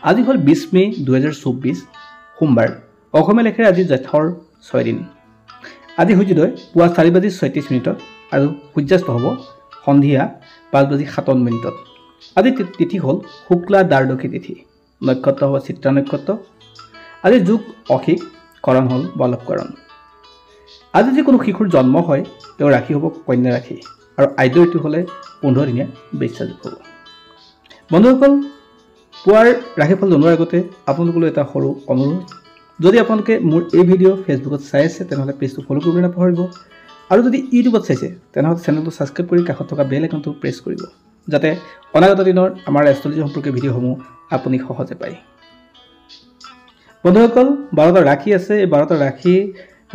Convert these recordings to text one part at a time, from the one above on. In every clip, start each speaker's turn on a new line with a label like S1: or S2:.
S1: আজি হ'ল 20 মে 2024 সোমবাৰ অসমীয়া লেখাৰ আজি জেঠৰ 6 দিন আজি সূৰ্যোদয় পুৱা 4:36 আৰু সূৰ্যাস্ত হ'ব সন্ধিয়া 5:57 আজি তিথি হ'ল শুক্লা দ্বাদশী তিথি নক্ষত্ৰ হ'ব চিত্ৰা নক্ষত্ৰ আজি যোগ অখিক কৰণ হ'ল বলৱকৰণ আজি যে কোনো শিশুৰ জন্ম হয় তেওঁ ৰাশি হ'ব কন্যা ৰাশি আৰু আদ্য ঋতু হ'লে 15 দিনীয়া বৃশ্চিক যোগ হ'ব বন্ধুসকল পুৱাৰ ৰাশিফল জনোৱাৰ আগতে আপোনালোকলৈ এটা সৰু অনুৰোধ যদি আপোনালোকে মোৰ এই ভিডিঅ' ফেচবুকত চাই আছে তেনেহ'লে পেজটো ফ'ল' কৰিবলৈ নাপাহৰিব আৰু যদি ইউটিউবত চাইছে তেনেহ'লে চেনেলটো ছাবস্ক্ৰাইব কৰি কাষত থকা বেল আইকনটো প্ৰেছ কৰিব যাতে অনাগত দিনৰ আমাৰ এষ্ট্ৰলজি সম্পৰ্কীয় ভিডিঅ'সমূহ আপুনি সহজে পায় বন্ধুসকল 12টা ৰাশি আছে এই 12টা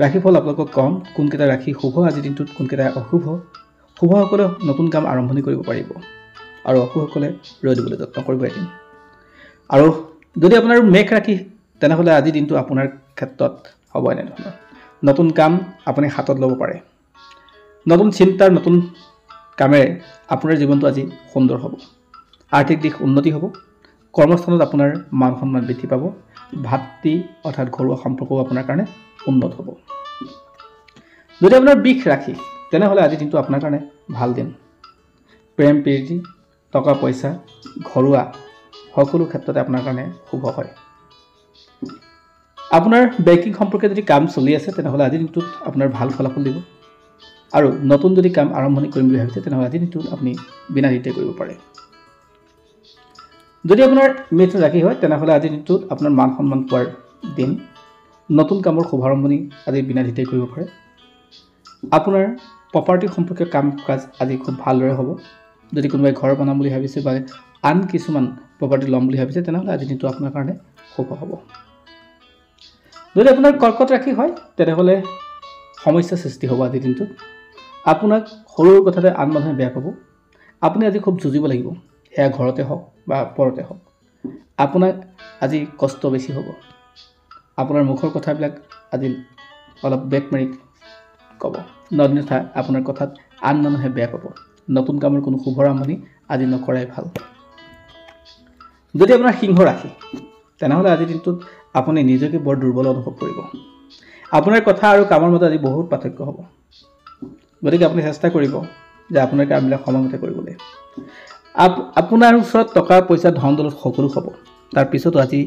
S1: ৰাশিফল আপোনালোকক কম কোনকেইটা ৰাশি শুভ আজিৰ দিনটোত কোনকেইটা অশুভ শুভসকলে নতুন কাম আৰম্ভণি কৰিব পাৰিব আৰু অশুভসকলে ৰৈ দিবলৈ যত্ন কৰিব এদিন আৰু যদি আপোনাৰ মেঘ ৰাশি তেনেহ'লে আজিৰ দিনটো আপোনাৰ ক্ষেত্ৰত হ'ব এনেধৰণৰ নতুন কাম আপুনি হাতত ল'ব পাৰে নতুন চিন্তাৰ নতুন কামেৰে আপোনাৰ জীৱনটো আজি সুন্দৰ হ'ব আৰ্থিক দিশ উন্নতি হ'ব কৰ্মস্থানত আপোনাৰ মান সন্মান বৃদ্ধি পাব ভাতৃ অৰ্থাৎ ঘৰুৱা সম্পৰ্কও আপোনাৰ কাৰণে উন্নত হ'ব যদি আপোনাৰ বিষ ৰাশি তেনেহ'লে আজিৰ দিনটো আপোনাৰ কাৰণে ভাল দিন প্ৰেম প্ৰীতি টকা পইচা ঘৰুৱা সকলো ক্ষেত্ৰতে আপোনাৰ কাৰণে শুভ হয় আপোনাৰ বেংকিং সম্পৰ্কে যদি কাম চলি আছে তেনেহ'লে আজিৰ দিনটোত আপোনাৰ ভাল ফলাফল দিব আৰু নতুন যদি কাম আৰম্ভণি কৰিম বুলি ভাবিছে তেনেহ'লে আজিৰ দিনটোত আপুনি বিনা দ্বিধাই কৰিব পাৰে যদি আপোনাৰ মিথুন ৰাশি হয় তেনেহ'লে আজিৰ দিনটোত আপোনাৰ মান সন্মান পোৱাৰ দিন নতুন কামৰ শুভাৰম্ভণি আজি বিনা দ্বিধাই কৰিব পাৰে আপোনাৰ প্ৰপাৰ্টি সম্পৰ্কীয় কাম কাজ আজি খুব ভালদৰে হ'ব যদি কোনোবাই ঘৰ বনাম বুলি ভাবিছে বা আন কিছুমান প্ৰপাৰ্টি ল'ম বুলি ভাবিছে তেনেহ'লে আজিৰ দিনটো আপোনাৰ কাৰণে শুভ হ'ব যদি আপোনাৰ কৰ্কট ৰাশি হয় তেনেহ'লে সমস্যা সৃষ্টি হ'ব আজিৰ দিনটোত আপোনাক সৰু কথাতে আন মানুহে বেয়া পাব আপুনি আজি খুব যুঁজিব লাগিব সেয়া ঘৰতে হওক বা পৰতে হওক আপোনাক আজি কষ্ট বেছি হ'ব আপোনাৰ মুখৰ কথাবিলাক আজি অলপ বেক মাৰি ক'ব অন্যথা আপোনাৰ কথাত আন মানুহে বেয়া পাব নতুন কামৰ কোনো শুভ আৰম্ভণি আজি নকৰাই ভাল যদি আপোনাৰ সিংহ ৰাশি তেনেহ'লে আজিৰ দিনটোত আপুনি নিজকে বৰ দুৰ্বল অনুভৱ কৰিব আপোনাৰ কথা আৰু কামৰ মাজত আজি বহুত পাৰ্থক্য হ'ব গতিকে আপুনি চেষ্টা কৰিব যে আপোনাৰ কামবিলাক সময়মতে কৰিবলৈ আপোনাৰ ওচৰত টকা পইচা ধন দৌলত সকলো হ'ব তাৰপিছতো আজি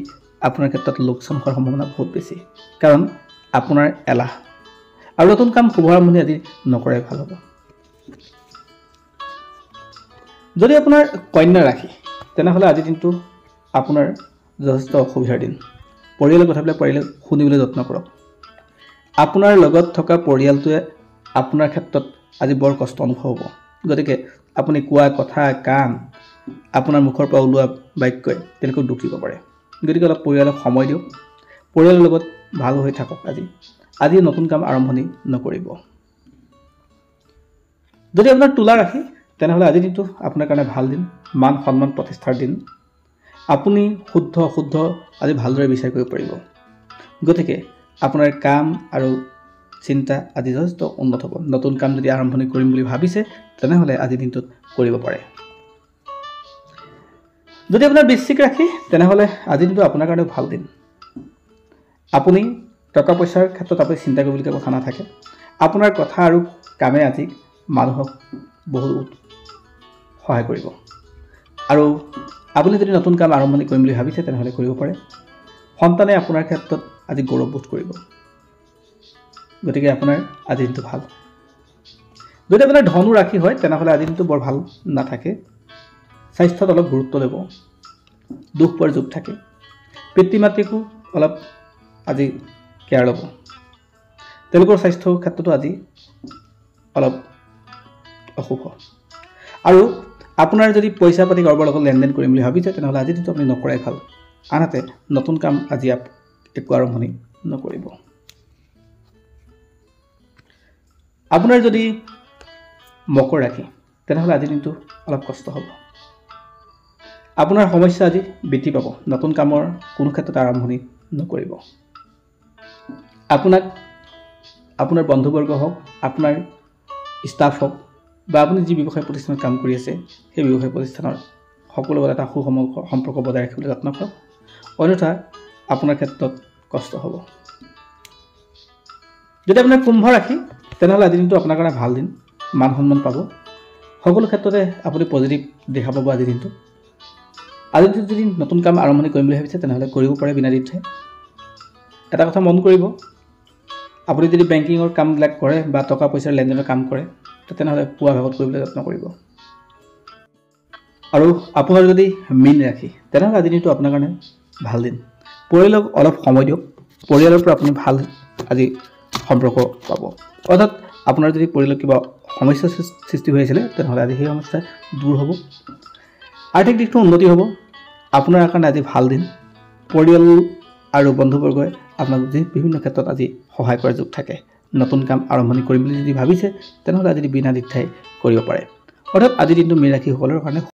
S1: আপোনাৰ ক্ষেত্ৰত লোকচান হোৱাৰ সম্ভাৱনা বহুত বেছি কাৰণ আপোনাৰ এলাহ আৰু নতুন কাম শুভ আৰম্ভণি আজি নকৰাই ভাল হ'ব যদি আপোনাৰ কন্যা ৰাশি তেনেহ'লে আজিৰ দিনটো আপোনাৰ যথেষ্ট অসুবিধাৰ দিন পৰিয়ালৰ কথাবিলাক পাৰিলে শুনিবলৈ যত্ন কৰক আপোনাৰ লগত থকা পৰিয়ালটোৱে আপোনাৰ ক্ষেত্ৰত আজি বৰ কষ্ট অনুভৱ হ'ব গতিকে আপুনি কোৱা কথা কাম আপোনাৰ মুখৰ পৰা ওলোৱা বাক্যই তেওঁলোকক দুখ দিব পাৰে গতিকে অলপ পৰিয়ালক সময় দিয়ক পৰিয়ালৰ লগত ভাল হৈ থাকক আজি নতুন কাম আৰম্ভণি নকৰিব যদি আপোনাৰ তুলা ৰাশি তেনেহ'লে আজিৰ দিনটো আপোনাৰ কাৰণে ভাল দিন মান সন্মান প্ৰতিষ্ঠাৰ দিন আপুনি শুদ্ধ অশুদ্ধ আজি ভালদৰে বিচাৰ কৰিব পাৰিব গতিকে আপোনাৰ কাম আৰু চিন্তা আজি যথেষ্ট উন্নত হ'ব নতুন কাম যদি আৰম্ভণি কৰিম বুলি ভাবিছে তেনেহ'লে আজিৰ দিনটোত কৰিব পাৰে যদি আপোনাৰ বৃশ্চিক ৰাশি তেনেহ'লে আজিৰ দিনটো আপোনাৰ কাৰণে ভাল দিন আপুনি টকা পইচাৰ ক্ষেত্ৰত আপুনি চিন্তা কৰিবলগীয়া কথা নাথাকে আপোনাৰ কথা আৰু কামে আজি মানুহক বহুত সহায় কৰিব আৰু আপুনি যদি নতুন কাম আৰম্ভণি কৰিম বুলি ভাবিছে তেনেহ'লে কৰিব পাৰে সন্তানে আপোনাৰ ক্ষেত্ৰত আজি গৌৰৱবোধ কৰিব গতিকে আপোনাৰ আজিৰ দিনটো ভাল যদি আপোনাৰ ধনু ৰাশি হয় তেনেহ'লে আজিৰ দিনটো বৰ ভাল নাথাকে স্বাস্থ্যত অলপ গুৰুত্ব ল'ব দুখ পোৱাৰ যোগ থাকে পিতৃ মাতৃকো অলপ আজি কেয়াৰ ল'ব তেওঁলোকৰ স্বাস্থ্যৰ ক্ষেত্ৰতো আজি অলপ অশুভ আৰু আপোনাৰ যদি পইচা পাতি কাৰোবাৰ লগত লেনদেন কৰিম বুলি ভাবিছে তেনেহ'লে আজিৰ দিনটো আপুনি নকৰাই ভাল আনহাতে নতুন কাম আজি একো আৰম্ভণি নকৰিব আপোনাৰ যদি মকৰ ৰাশি তেনেহ'লে আজিৰ দিনটো অলপ কষ্ট হ'ব আপোনাৰ সমস্যা আজি বৃদ্ধি পাব নতুন কামৰ কোনো ক্ষেত্ৰত আৰম্ভণি নকৰিব আপোনাক আপোনাৰ বন্ধুবৰ্গ হওক আপোনাৰ ষ্টাফ হওক বা আপুনি যি ব্যৱসায় প্ৰতিষ্ঠানত কাম কৰি আছে সেই ব্যৱসায় প্ৰতিষ্ঠানৰ সকলো এটা সুসম্পৰ্ক বজাই ৰাখিবলৈ যত্ন কৰক অন্যথা আপোনাৰ ক্ষেত্ৰত কষ্ট হ'ব। যদি আপোনাৰ কুম্ভ ৰাশি তেনেহ'লে আজিৰ দিনটো আপোনাৰ কাৰণে ভাল দিন, মান সন্মান পাব, সকলো ক্ষেত্ৰতে আপুনি পজিটিভ দেখা পাব আজিৰ দিনটো। আজিৰ দিনটো যদি নতুন কাম আৰম্ভণি কৰিম বুলি ভাবিছে তেনেহ'লে কৰিব পাৰে বিনা দ্বিধাই। এটা কথা মন কৰিব, আপুনি যদি বেংকিঙৰ কামবিলাক কৰে বা টকা পইচাৰ লেনদেনৰ কাম কৰে তেনেহ'লে পুৱা ভাগত কৰিবলৈ যত্ন কৰিব। আৰু আপোনাৰ যদি মীন ৰাশি তেনেহ'লে আজিৰ দিনটো আপোনাৰ কাৰণে ভাল দিন, পৰিয়ালক অলপ সময় দিয়ক, পৰিয়ালৰ পৰা আপুনি ভাল আজি সম্পৰ্ক পাব। অৰ্থাৎ আপোনাৰ যদি পৰিয়ালত কিবা সমস্যাৰ সৃষ্টি হৈ আছিলে তেনেহ'লে আজি সেই সমস্যা দূৰ হ'ব, আৰ্থিক দিশটো উন্নতি হ'ব। আপোনাৰ কাৰণে আজি ভাল দিন, পৰিয়াল আৰু বন্ধুবৰ্গই আপোনাক বিভিন্ন ক্ষেত্ৰত আজি সহায় কৰাৰ যোগ থাকে। নতুন কাম আৰম্ভণি কৰিম বুলি যদি ভাবিছে তেনেহ'লে আজি বিনা দ্বিধাই কৰিব পাৰে। অৰ্থাৎ আজিৰ দিনটো মীন ৰাশিসকলৰ কাৰণে